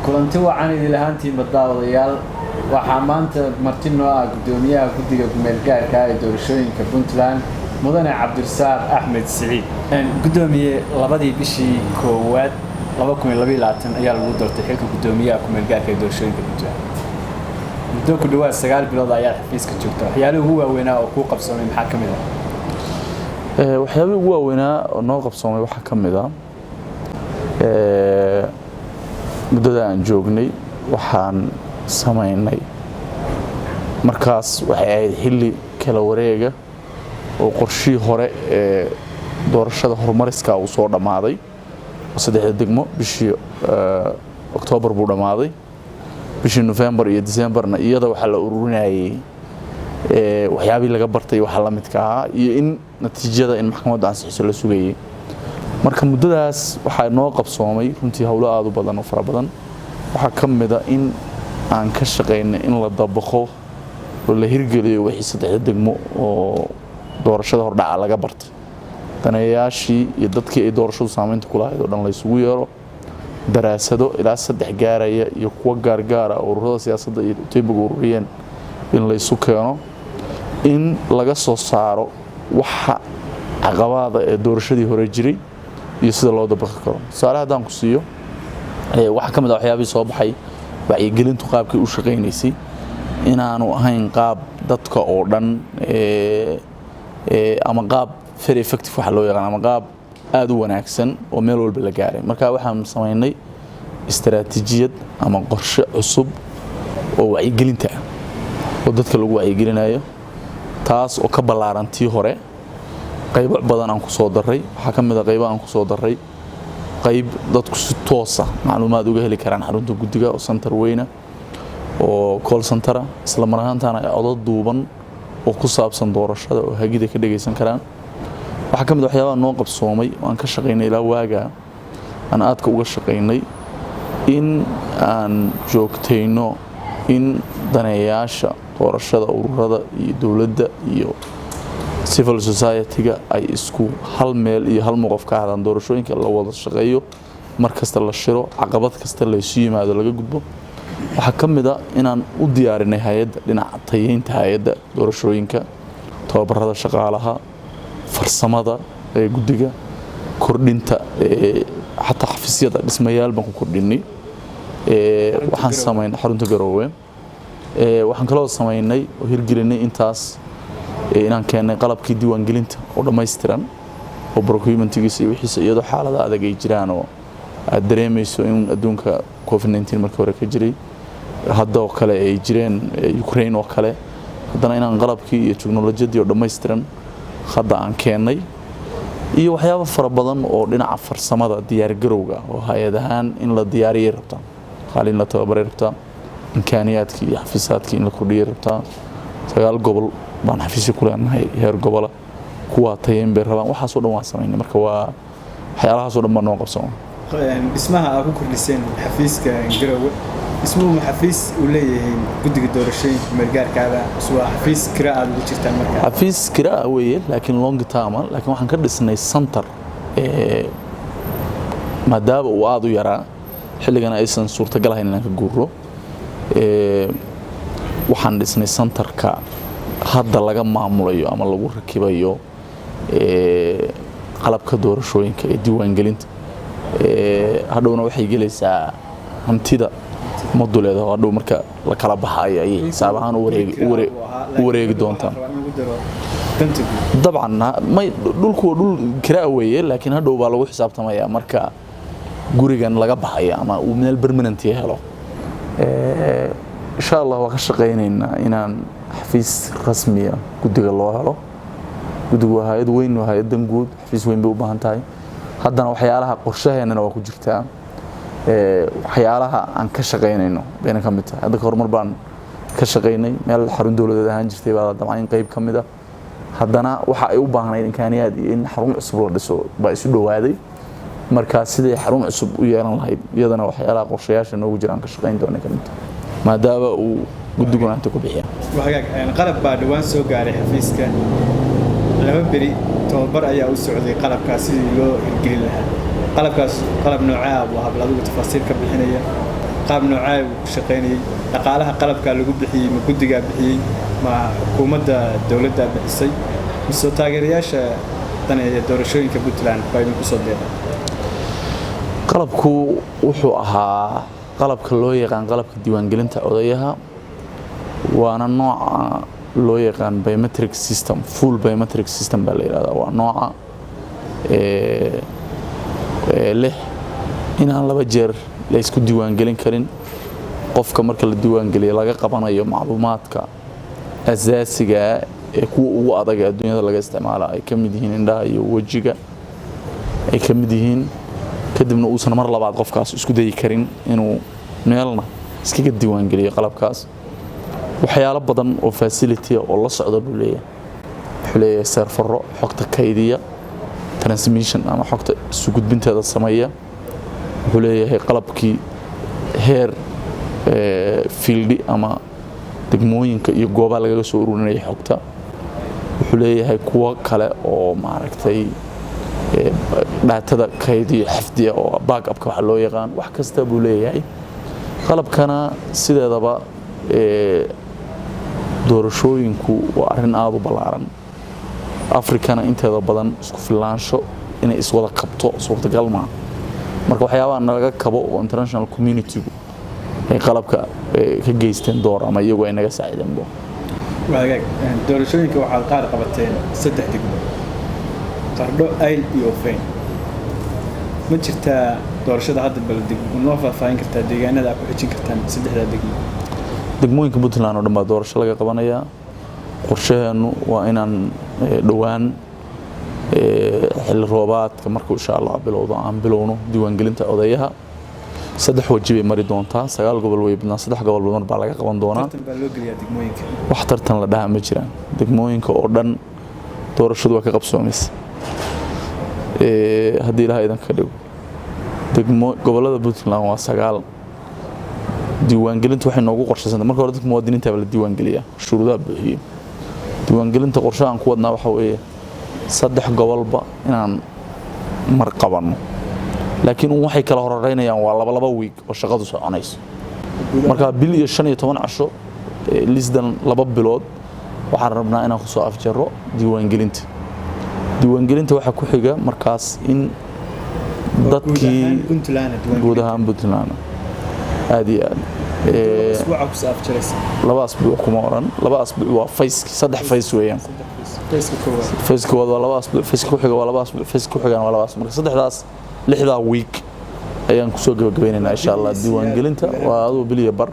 kulanti wacan idin lahaantiin baddaawadayaal waxaa maanta marti noo ah gudoomiyaha guddiga ku-meelgaarka ee doorashooyinka Puntland mudane Cabdirasaaq Axmed Siciid gudoomiye labadii bishii koowaad 2022 ayaa lagu doortay xilka gudoomiyaha ku-meelgaarka ee doorashooyinka Puntland muddo ku dhawaad 9 bilood ayaa xafiiska joogta waxyaalaha ugu waaweynaa oo ku qabsoomay maxaa ka mid ah waxyaalaha ugu waaweynaa oo noo qabsoomay waxaa ka mid ah muddada aan joognay waxaan sameynay markaas waxay ahayd xilli kala wareega oo qorshii hore ee doorashada horumariska uu soo dhamaaday 3 degmo bishii October buu dhamaaday bishii November iyo Decemberna iyada waxa la ururinayay waxyaabii laga bartay waxa la midka ah iyo in natiijada in maxkamadda ansixiso la sugayay marka muddadaas waxa noo qabsoomay runtii hawlo aad u badan oo fara badan waxa kamid ah in aan ka shaqeynay in la dabaqo oo la hirgeliyo wixii 3 degmo oo doorashada hordhaca laga bartay daneeyaashii iyo dadkii ay doorashadu saameynta ku lahayd oo dhan la isugu yeero daraasado ilaa 3 gaaraya iyo kuwa gaargaar ah ururada siyaasadda iyo taybiga ururiyeen in la isu keeno in laga soo saaro waxa caqabada ee doorashadii hore jiray iyo sida loo dabaqi karo su'aalaha hadaan ku siiyo waxa kamid ah waxyaabihii soo baxay wacyigelintu qaabkii u shaqeynaysay inaanu ahayn qaab dadka oo dhan ama qaab very effective waxa loo yaqaan ama qaab aad u wanaagsan oo meel walba la gaaray marka waxaan sameynay istaraatiijiyad ama qorshe cusub oo wacyigelinta oo dadka lagu wacyigelinayo taas oo ka balaarantii hore qayb badan aan ku soo daray waxa kamid ah qayb aan ku soo daray qayb dadku si toos ah macluumaad uga heli karaan xarunta guddiga oo center weyna oo call center isla mar ahaantaana codad duuban oo ku saabsan doorashada oo hagida ka dhageysan karaan waxa kamid ah waxyaabaha noo qabsoomay oo aan ka shaqeynay ilaa waaga aan aadka uga shaqeynay in aan joogteyno in daneeyaasha doorashada ururada iyo dawladda iyo civil society-ga ay isku hal meel iyo hal mowqif ka hadaan doorashooyinka la wada shaqeeyo markasta la shiro caqabad kasta la isu yimaado laga gudbo waxa kamid ah inaan u diyaarinay hay'adda dhinaca tayeynta hay'adda doorashooyinka tababarada shaqaalaha farsamada ee guddiga kordhinta xataa xafiisyada dhismayaal baan ku kordhinay waxaan sameynay xarunta Garowe waxaan kaloo sameynay oo hirgelinay intaas inaan keenay qalabkii diiwaangelinta oo dhameystiran oo procurement-giisa iyo wixiisa iyadoo xaalada adag ay jiraan oo aad dareemayso in adduunka COVID-19 markii hore ka jiray hadda oo kale ay jireen Ukraine oo kale haddana inaan qalabkii iyo teknolojiyadii oo dhameystiran hadda aan keenay iyo waxyaabo fara badan oo dhinaca farsamada diyaar garowga oo hay'adahan in la diyaariyo rabta qalin la tababaray rabta imkaaniyaadkii iyo xafiisaadkii in la kordhiyo rabta 9 gobol baan xafiisyo ku leenahay heer gobola kuwa tayeyn bay rabaan waxaas oo dhan waan sameynay marka waa waxyaalahaas oo dhan baan noo qabsoon dhismaha aad ku kordhiseen xafiiska Garowe ismuhu xafiis uu leeyahay guddiga doorashooyinka meelgaarkaada waa xafiis kira aad ugu jirtaan marka xafiis kira weeye laakiin long term laakiin waxaan ka dhisnay center maadaama uu aad u yaraa xilligan aysan suurtagal ahayn inaan ka guuro waxaan dhisnay centerka hadda laga maamulayo ama lagu rakibayo qalabka doorashooyinka ee diiwaangelinta hadhowna waxay gelaysaa hantida moduleeda oo hadhow marka la kala baxayo ay xisaab ahaan u wareegi doontaan dabcan may dhulku dhul kira weeye laakiin hadhow baa lagu xisaabtamaya marka gurigan laga baxaya ama uu meel permanent helo insha Allah waa ka shaqeynaynaa inaan xafiis rasmi ah guddiga loo helo guddigu waa hay'ad weyn oo hay'adan guud xafiis weyn bay u baahan tahay haddana waxyaalaha qorshaheennana waa ku jirtaa waxyaalaha aan ka shaqeynayno bayna ka mid tahay hadda horumar baan ka shaqeynay meel xarun dawladeed ahaan jirtay baa dabcan qayb ka mid ah haddana waxa ay u baahnayeen imkaaniyaad iyo in xarun cusub la dhiso baa isu dhawaaday marka sidii xarun cusub u yeelan lahayd iyadana waxyaalaha qorshayaasha noogu jiraan ka shaqeyn doona ka mid maadaama uu guddiguna inta ku bixiya qalab baa dhawaan soo gaaray xafiiska laba beri tababar ayaa u socday qalabkaas sidii loo hirgelin lahaa qalabkaas qalab noocaa ah waa habladuhu tafaasiil ka bixinaya qaab noocay u shaqeynayay dhaqaalaha qalabka lagu bixiyay ma guddiga bixiyay ma xukuumadda dawladda bixisay mise taageerayaasha daneeya doorashooyinka Puntland baa idin ku soo deeqay qalabku wuxuu ahaa qalabka loo yaqaan qalabka diiwaangelinta odayaha waana nooca loo yaqaan biometric system full biometric system baa la yiraahdaa waa nooca leh inaan laba jeer la isku diiwaangelin karin qofka marka la diiwaangeliyo laga qabanayo macluumaadka asaasiga ee kuwa ugu adag ee adduunyada laga isticmaalo ay ka mid yihiin indhaha iyo wajiga ay ka mid yihiin kadibna uusan mar labaad qofkaas isku dayi karin inuu meelna iskaga diiwaangeliyo qalabkaas waxyaalo badan oo facility oo la socdo buu leeyahay wuxuu leeyahay serverro xogta kaydiya transmission ama xogta isu gudbinteeda sameeya wuxuu leeyahay qalabkii heer fieldi ama degmooyinka iyo goobaha lagaga soo ururinaya xogta wuxuu leeyahay kuwa kale oo maaragtay daatada kaydiya xifdiya oo backupka waxa loo yaqaan wax kasta buu leeyahay qalabkana sideedaba doorashooyinku waa arrin aad u ballaaran afrikana inteeda badan isku filaansho inay iswada qabto suurtagal maaha marka waxyaabaha nalaga kabo oo international community-gu ay qalabka ka geysteen door ama iyagu ay naga saacideen bo waagaag doorashooyinka waxaad qaar qabateen 3 degmo Qardho Ayl iyo Ofayn ma jirtaa doorashada hadda baldig noo faahfaahin kartaa deegaanada aad ku xijin kartaan 3 degmo degmooyinka Puntland oo dhan baa doorasho laga qabanayaa qorshaheenu waa inaan dhawaan xilli roobaadka markuu insha Allah bilowdo aan bilowno diiwaangelinta odayaha 3 waji bay mari doontaa 9 gobol way badnaa 3 gobol badan baa laga qaban doonaa baa loo geliyaa degmooyinka wax tartan la dhaha ma jiraan degmooyinka oo dhan doorashadu waa ka qabsoomaysa haddii ilaha idan ka dhigo gobolada Puntland waa 9 diiwaangelintu waxay noogu qorshaysan marka hore dadka muwaadiniinta la diiwaangeliyaa shuruudaha buuxiyo diiwaangelinta qorshahan ku wadnaa waxa weeye 3 gobolba inaan mar qabanno laakiin waxay kala horeynayaan waa laba week oo shaqadu soconayso marka bil iyo 15 casho lisdan 2 bilood waxaan rabnaa inaan ku soo afjaro diiwaangelinta waxa ku xiga markaas in dadkii guud ahaan Puntland aad iyo aad اسبوع ku soo afjaraysa 2 asbuuc kuma oran 2 asbuuc waa fayski 3 fays weeyaan fayska waa 2 asbuuc fayska ku xiga waa 2 asbuuc fayska ku xigaan waa 2 asbuuc marka 3daas 6da week ayaan ku soo gabagabaynaynaa insha Allah diiwaangelinta waa adoo biliya bar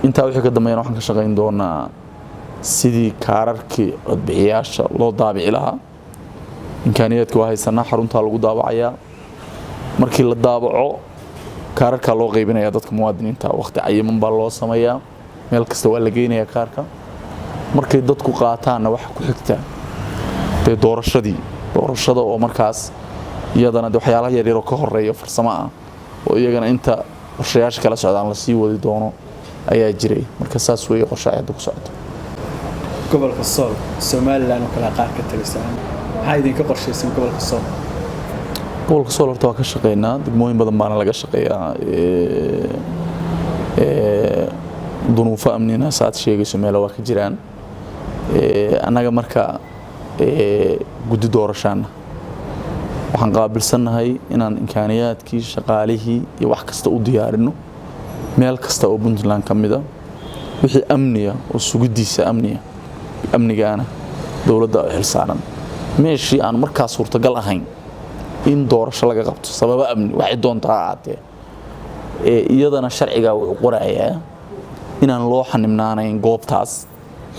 inta wixii ka dambeeyana waxaan ka shaqeyn doonaa sidii kaararkii codbixiyaasha loo daabici lahaa imkaaniyaadka waa haysanaa xarunta lagu daabacayaa markii la daabaco kaararka loo qaybinayaa dadka muwaadiniinta waqti cayiman baa loo sameeyaa meel kasta waa la geynayaa kaarka markay dadku qaataanna waxa ku xigta doorashada oo markaas iyadana waxyaalaha yar yar oo ka horeeya farsamo ah oo iyagana inta qorshayaasha kala socdaan la sii wadi doono ayaa jiray marka saas weeye qorshaha hadda ku socoto gobolka Sool Soomaaliland oo kala qaar ka tagaysan maxaa idinka qorshaysan gobolka Sool gobolka Sool horta waa ka shaqeynaa degmooyin badan baana laga shaqeeyaa dunuufo amnina saad sheegayso meel waa ka jiraan annaga marka guddi doorashaana waxaan qaabilsanahay inaan imkaaniyaadkii shaqaalihii iyo wax kasta u diyaarino meel kasta oo Puntland kamida wixii amniga oo sugidiisa amnigaana dawladda ay xilsaaran meeshii aan markaas suurtagal ahayn in doorasho laga qabto sababa amni waxay doontaa aatee iyadana sharciga wuxuu qorayaa inaan loo xanimnaanayn goobtaas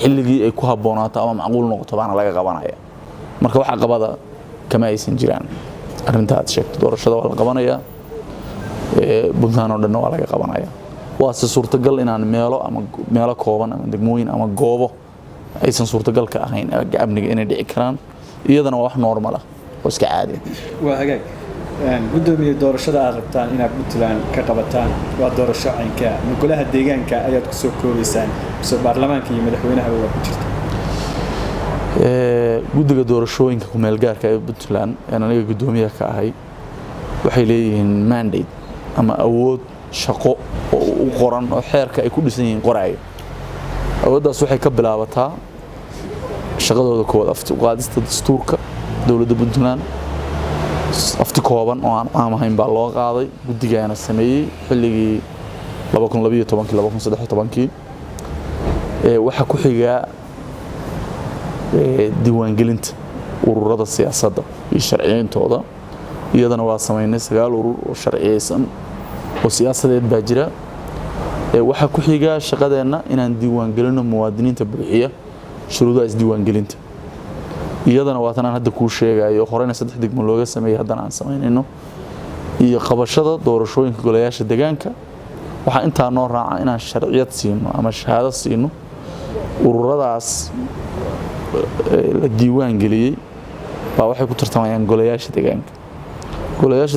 xilligii ay ku haboonaato ama macquul noqoto baana laga qabanaya marka waxa qabada kama aysan jiraan arinta aad sheegto doorashada waa la qabanaya Puntland oo dhan waa laga qabanaya waa suurtagal inaan meelo kooban ama degmooyin ama goobo aysan suurtagal ka ahayn amniga inay dhici karaan iyadana waa wax normal ah oo iska caadi waa hagaag gudoomiye doorashada aad rabtaan inaad Puntland ka qabataan waa doorasho caynka golaha deegaanka ayaad ku soo koobaysaan soo baarlamaanka iyo madaxweynaha waa ku jirta guddiga doorashooyinka ku meel gaarka ee Puntland aniga gudoomiyaha ka ahay waxay leeyihiin mandate ama awood shaqo oo u qoran oo xeerka ay ku dhisan yihiin qoraayo awooddaas waxay ka bilaabataa shaqadooda koowaad afti qaadista dastuurka dowladda Puntland afti kooban oo aan caam ahayn baa loo qaaday guddigaana sameeyay xilligii 2012 waxa ku xiga diiwaangelinta ururada siyaasadda iyo sharciyintooda iyadana waa sameynay 9 urur oo sharciyeysan oo siyaasadeed baa jira waxa ku xiga shaqadeena inaan diiwaangelino muwaadiniinta buuxiya shuruudaha isdiiwaangelinta iyadana waa tan aan hadda ku sheegayo horeyna 3 degmo looga sameeyay haddana aan sameynayno iyo qabashada doorashooyinka golayaasha deegaanka waxa inta noo raaca inaan sharciyad siino ama shahaado siino ururadaas la diiwaan geliyay baa waxay ku tartamayaan golayaasha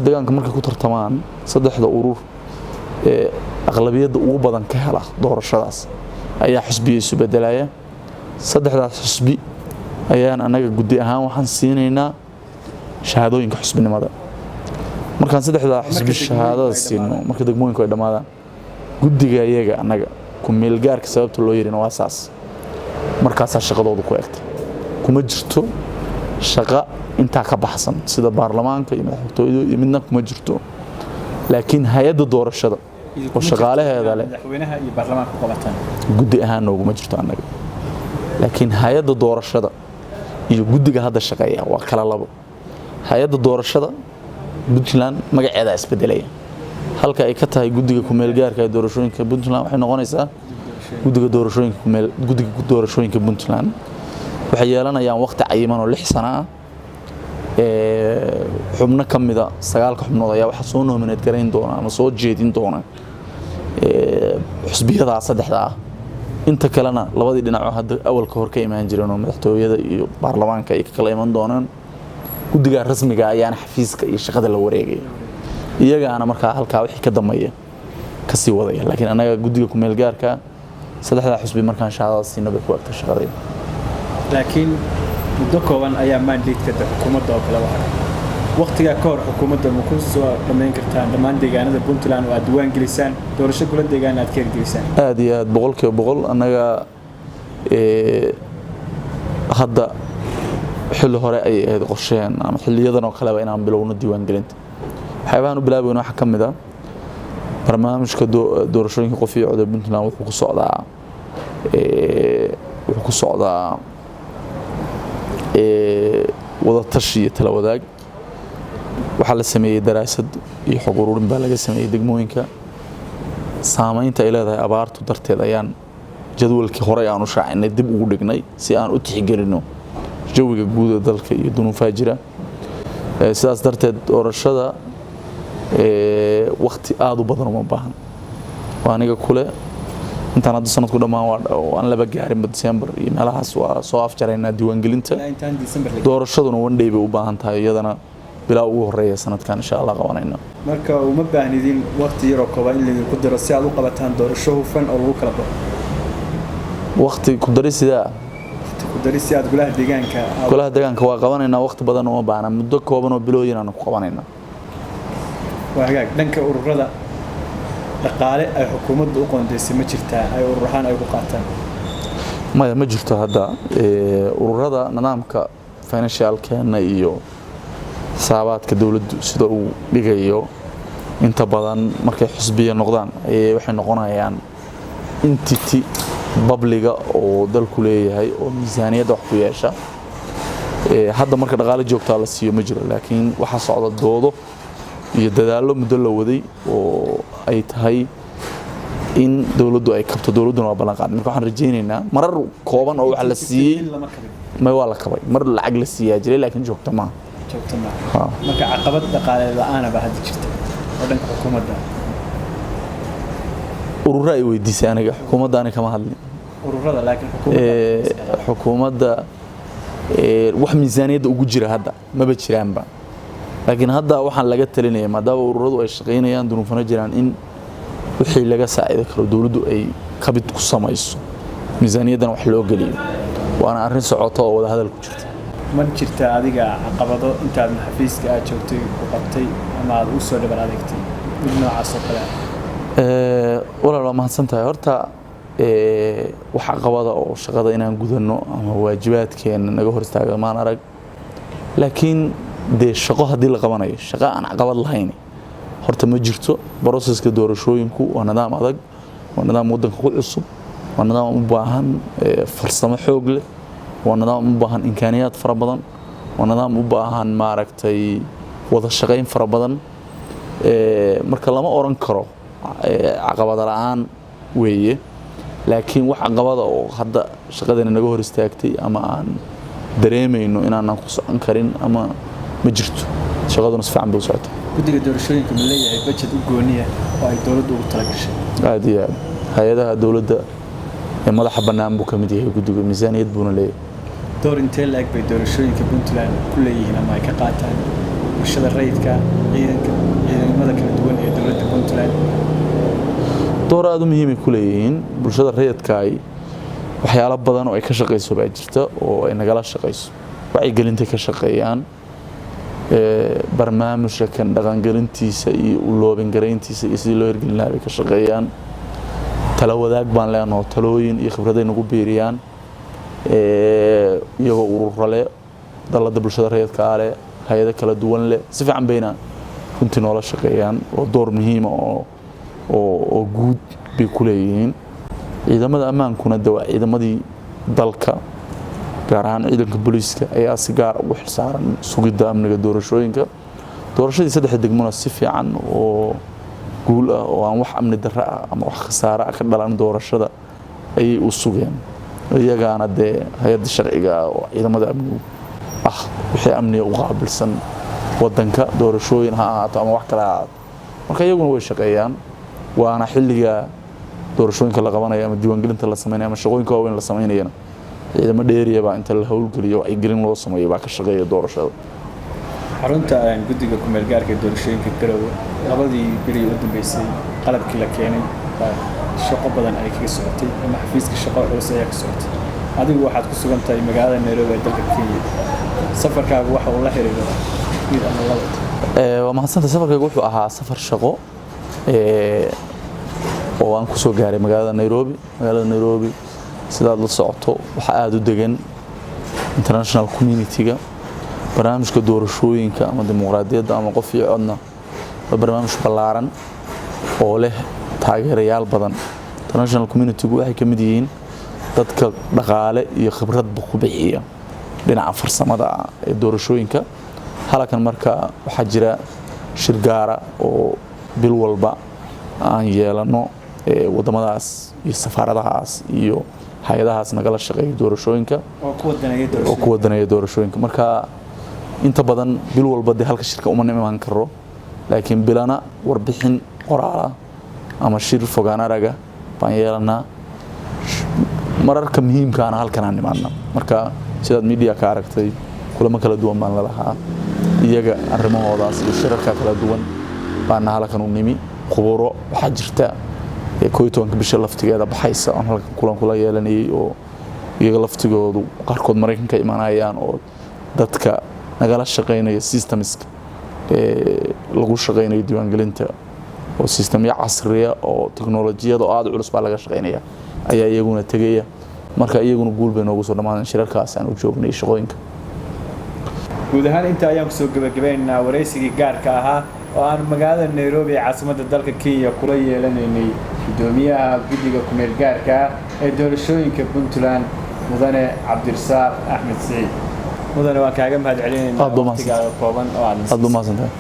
deegaanka markay ku tartamaan 3 urur aqlabiyadda ugu badan ka hela doorashadaas ayaa xisbiye isu bedelaya 3daas xisbi ayaan anaga guddi ahaan waxaan siinaynaa shahaadooyinka xisbinimada markaan 3daa xisbi shahaadada siino marka degmooyinku ay dhamaadaan guddiga iyaga anaga ku meel gaarka sababta loo yeerino waa saas markaas shaqadoodu ku egtay kuma jirto shaqa inta ka baxsan sida baarlamaanka iyo madaxtooyada iyo midna kuma jirto laakiin hay'adda doorashada oo shaqaalaheeda leh madaxweynaha iyo baarlamaanka qabataan guddi ahaan nooguma jirto anaga laakiin hay'adda doorashada iyo guddiga hadda shaqeeya waa kala labo hay'adda doorashada Puntland magaceeda isbedelaya halka ay ka tahay guddiga ku meel gaarka ee doorashooyinka Puntland waxay noqonaysaa guddiga doorashooyinka Puntland waxay yeelanayaan waqti cayiman oo 6 sano ah xubno kamida 9 xubnood ayaa waxa soo nominate gareyn doona ama soo jeedin doona xisbiyada 3 inta kalena labadii dhinac hadda awalka hor ka imaan jireen oo madaxtooyada iyo baarlamaanka ay kala iman doonaan guddiga rasmiga ayaana xafiiska iyo shaqada la wareegay iyagaana markaa halka wixii ka dambeeya ka sii wadaya laakiin anaga guddiga ku meel gaarka 3 xisbi markaan shahaadada siinaba ku waqti shaqadeeda laakiin muddo kooban ayaa mandate-ka xukuumadda oo kala waxa waqtiga ka hor xukuumadda ma ku soo dhameyn kartaan dhammaan deegaanada Puntland oo aad diiwaan gelisaan doorasho kula deegaan aad ka hirgelisaan aad iyo aad 100% anaga hadda xilli hore ay ahayd qorsheen ama xilliyadan oo kale inaan bilowno diiwaan gelinta waxaan u bilaabay waxa kamid ah barnaamijka doorashooyinka qof iyo cod Puntland wuxuu ku socdaa wada tashi iyo tala wadaag waxa la sameeyay daraasad iyo xog ururin baa laga sameeyay degmooyinka saameynta ay leedahay abaartu darteed ayaan jadwalkii hore aan u shaacinay dib ugu dhignay si aan u tixgelino jawiga guud ee dalka iyo dunuufaha jira sidaas darteed doorashada waqti aad u badan uma baahan waaniga kule intaan hadda sanadku dhamaan waan laba gaarin December iyo meelahaas waa soo afjarayna diiwaan gelinta doorashaduna one day bay u baahan tahay iyadana bilaa ugu horeeya sanadkan insha Allah qabanayna marka uma baahnidin waqti yar oo kooban in lagu daro si aad u qabataan doorasho hufan oo lagu kala baxo waqti ku darisida aad golaha deegaanka waa qabanayna waqti badan uma baahna muddo kooban oo bilooyin aan ku qabanayna waa hagaag dhanka ururada dhaqaale ay xukuumaddu u qoondeysay ma jirtaa ay ururahan ay ku qaataan ma jirto hadda ururada nidaamka financial-keena iyo xisaabaadka dawladdu sida uu dhigayo inta badan markay xisbiye noqdaan waxay noqonayaan entity babliga oo dalku leeyahay oo miisaaniyadda wax ku yeesha hadda marka dhaqaale joogta la siiyo ma jiro laakiin waxa socda doodo iyo dadaalo muddo la waday oo ay tahay in dawladdu ay kabto dawladduna waa ballan qaaday marka waxaan rajaynaynaa marar kooban oo wax la siiyay ma waa la kabay mar lacag la siiyaa jiray laakiin joogta ma marka caqabad dhaqaale la'aan ba hadda jirta oo dhanka xukuumadda ururada ay weydiisay aniga xukuumadda aniga kama hadlin ururada laakiin xukuumadda wax miisaaniyadda ugu jira hadda maba jiraanba laakiin hadda waxaan laga talinayaa maadaama ururadu ay shaqeynayaan dunuufana jiraan in wixii laga saacido karo dawladdu ay kabid ku samayso miisaaniyaddan wax loo geliyo waana arrin socoto oo wada hadal ku jirta ma jirta adiga caqabado intaad xafiiska aad joogtay ku qabtay ama aad u soo dhabar adeegtay mid noocaas oo kale walaal waa mahadsantahay horta waxa qabada oo shaqada inaan gudano ama waajibaadkeena naga hor istaaga maan arag laakiin de shaqo hadii la qabanayo shaqo aan caqabad lahayn horta ma jirto processka doorashooyinku waa nidaam adag waa nidaam wadanka ku cusub waa nidaam u baahan farsamo xoog leh waa nidaam u baahan imkaaniyaad fara badan waa nidaam u baahan maaragtay wada shaqayn fara badan marka lama oran karo caqabad la'aan weeye laakiin wax caqabada oo hadda shaqadeena naga hor istaagtay ama aan dareemayno inaan ku socon karin ama ma jirto shaqaduna si fiican bay u socotaa guddiga doorashooyinka ma leeyahay budget u gooniya oo ay dawladdu ugu talagashay aad iyo aad hay'adaha dawladda ee madaxa bannaan buu ka mid yahay guddiga miisaaniyad buuna leeyahay door intee la eg bay doorashooyinka Puntland ku leeyihiin ama ay ka qaataan bulshada rayidka ciidamada kala duwan ee dawladda Puntland door aad u muhiim ah ku leeyihiin bulshada rayidka ay waxyaalo badan oo ay ka shaqeyso baa jirta oo ay nagala shaqeyso wacyigelinta ka shaqeeyaan barnaamijka kan dhaqangelintiisa iyo u loobin gareyntiisa iyo sidii loo hirgelin lahaa ka shaqeeyaan talo wadaag baan leenahay talooyin iyo khibrad ay nagu beeriyaan iyagoo ururo leh dalada bulshada rayidka ah leh hay'ado kala duwan leh si fiican bayna runtii noola shaqeeyaan oo door muhiim ah oo guud bay ku leeyihiin ciidamada ammaankuna waa ciidamadii dalka gaar ahaan ciidanka booliiska ayaa si gaar ugu xilsaaran sugidda amniga doorashooyinka doorashadii saddex degmona si fiican oo guul ah oo aan wax amni darro ah ama wax khasaare ah ka dhalan doorashada ayay u sugeen iyagaana dee hay'adda sharciga oo ciidamada amnigu ah wixii amniga u qaabilsan wadanka doorashooyin ha ahaato ama wax kale ha ahaato marka iyaguna way shaqeeyaan waana xilliga doorashooyinka la qabanayo ama diiwaangelinta la samaynayo ama shaqooyinka waaweyn la samaynayana ciidamo dheeriya baa inta la howlgeliyo wacyigelin loo sameeyo baa ka shaqeeya doorashada xarunta guddiga ku meel gaarka doorashooyinka Garowe labadii beri u dambeysay qalabkii la keenay shaqo badan ay kaga socotay ama xafiiska shaqo culus ay ka socotay adigu waxaad ku sugan tahay magaalada Nairobi ee dalka Kenya safarkaagu waxa uu la xiriiro mid ama laba waa mahadsantahay safarkaygu wuxuu ahaa safar shaqo oo aan ku soo gaaray magaalada Nairobi sidaad la socoto waxa aad u degan international community-ga barnaamijka doorashooyinka ama dimuqraadiyadda ama qof iyo codna waa barnaamij ballaaran oo leh taageerayaal badan international community-gu waxay ka mid yihiin dadka dhaqaale iyo khibradba ku bixiya dhinaca farsamada ee doorashooyinka halkan marka waxaa jira shir gaara oo bil walba aan yeelano wadamadaas iyo safaaradahaas iyo hay'adahaas nagala shaqeeyo doorashooyinka oo ku wadanaya doorashooyinka marka inta badan bil walba de halka shirka uma iman karo laakiin bilana warbixin qoraal ama shir fogaan araga baan yeelanaa mararka muhiimka ah halkan aan imaanna marka sidaad media ka aragtay kulamo kala duwan baan lahaa iyaga arrimahoodaas iyo shirarka kala duwan baan halkan u nimi khubaro waxa jirta kooytoonka bisha laftigeeda baxaysa aan halkan kulan kula yeelanayay oo iyaga laftigoodu qaarkood Mareykanka imaanayaan oo dadka nagala shaqeynaya systemska lagu shaqeynayo diiwaangelinta oo systemyo casriya oo teknolojiyada aad u culus baa laga shaqeynaya ayaa iyaguna tagaya marka iyaguna guul bay noogu soo dhamaadeen shirarkaas aan u joognay shaqooyinka guud ahaan inta ayaan kusoo gabagabeynaa wareysigii gaarka ahaa oo aan magaalada Nairobi ee caasimadda dalka Kenya kula yeelanaynay gudoomiyaha guddiga ku meel gaarka ee doorashooyinka Puntland mudane Cabdirasaaq Axmed Saciid mudane waan kaaga mahadcelinaynaa waqtiga kooban oo aad mahadsantahay